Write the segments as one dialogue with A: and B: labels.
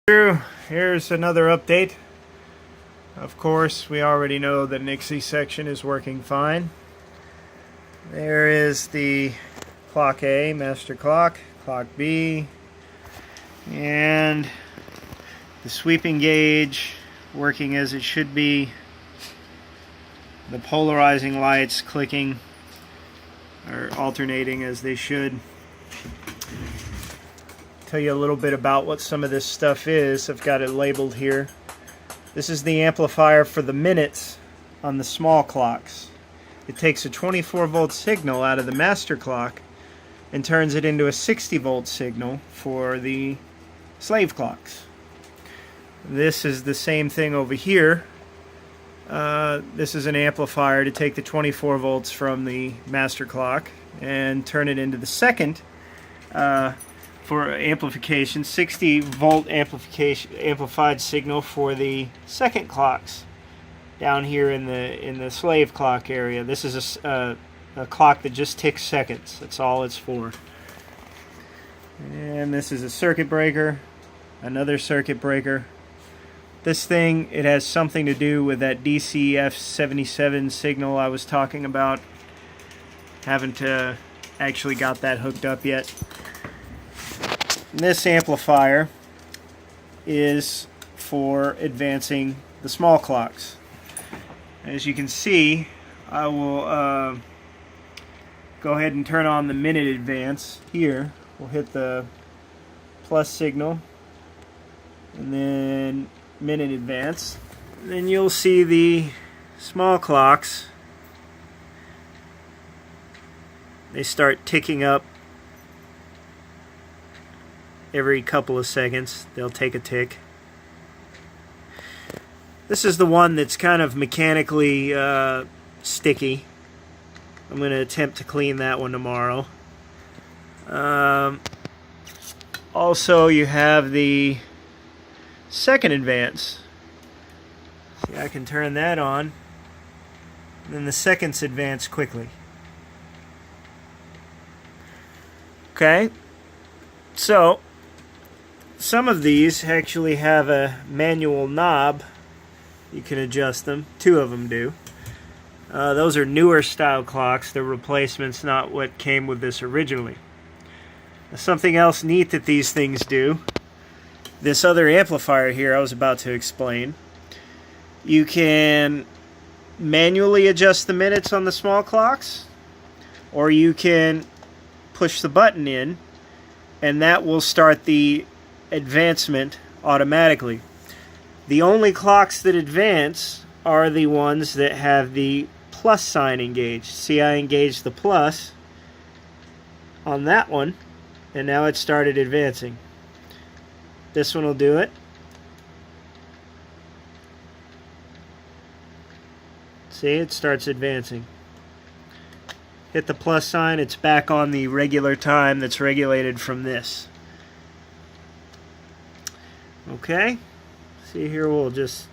A: Here's another update. Of course, we already know the Nixie section is working fine. There is the clock A, master clock, clock B, and the sweeping gauge working as it should be. The polarizing lights clicking or alternating as they should. Tell you a little bit about what some of this stuff is. I've got it labeled here. This is the amplifier for the minutes on the small clocks. It takes a 24 volt signal out of the master clock and turns it into a 60 volt signal for the slave clocks. This is the same thing over here. This is an amplifier to take the 24 volts from the master clock and turn it into the second for amplification, 60 volt amplified signal for the second clocks down here in the slave clock area. This is a clock that just ticks seconds. That's all it's for. And this is a circuit breaker, another circuit breaker. This thing, it has something to do with that DCF77 signal I was talking about. Haven't actually got that hooked up yet. This amplifier is for advancing the small clocks. As you can see, I will go ahead and turn on the minute advance here. We'll hit the plus signal and then minute advance. Then you'll see the small clocks. They start ticking up every couple of seconds. They'll take a tick. This is the one that's kind of mechanically sticky. I'm going to attempt to clean that one tomorrow. Also, you have the second advance. See, I can turn that on, and then the seconds advance quickly. Okay, so some of these actually have a manual knob. You can adjust them. Two of them do. Those are newer style clocks. They're replacements, not what came with this originally. Something else neat that these things do, this other amplifier here I was about to explain, you can manually adjust the minutes on the small clocks, or you can push the button in and that will start the advancement automatically. The only clocks that advance are the ones that have the plus sign engaged. See, I engaged the plus on that one, and now it started advancing. This one will do it. See, it starts advancing. Hit the plus sign, it's back on the regular time that's regulated from this. Okay, see here, we'll just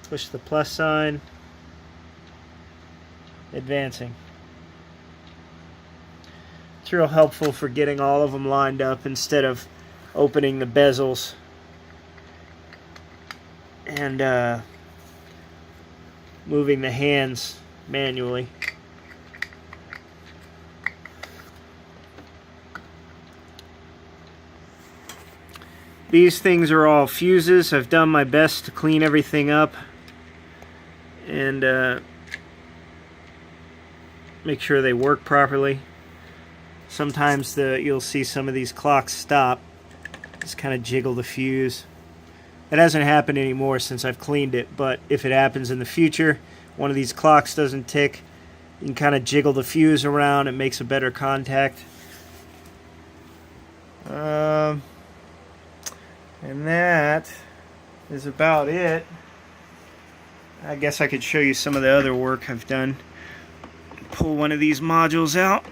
A: push the plus sign, advancing. It's real helpful for getting all of them lined up instead of opening the bezels and moving the hands manually. These things are all fuses. I've done my best to clean everything up and make sure they work properly. Sometimes you'll see some of these clocks stop. Just kind of jiggle the fuse. It hasn't happened anymore since I've cleaned it, but if it happens in the future, one of these clocks doesn't tick, you can kind of jiggle the fuse around. It makes a better contact. And that is about it. I guess I could show you some of the other work I've done. Pull one of these modules out.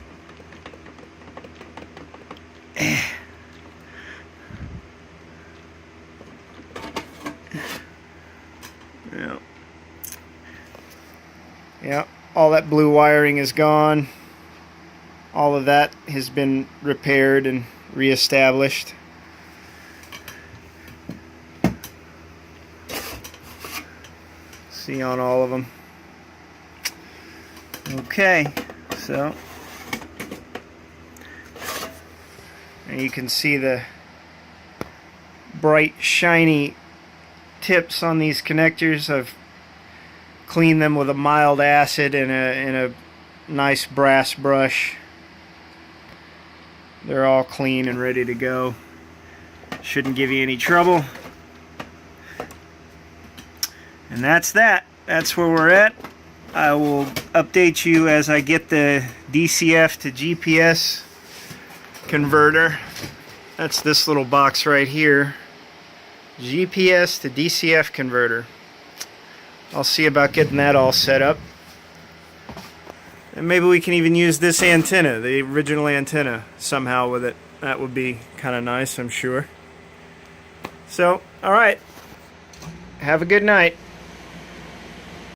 A: Yeah, all that blue wiring is gone. All of that has been repaired and reestablished. See on all of them. Okay, so and you can see the bright shiny tips on these connectors. I've cleaned them with a mild acid and a nice brass brush. They're all clean and ready to go. Shouldn't give you any trouble. And that's that. That's where we're at. I will update you as I get the DCF to GPS converter. That's this little box right here. GPS to DCF converter. I'll see about getting that all set up. And maybe we can even use this antenna, the original antenna, somehow with it. That would be kind of nice, I'm sure. So, alright. Have a good night.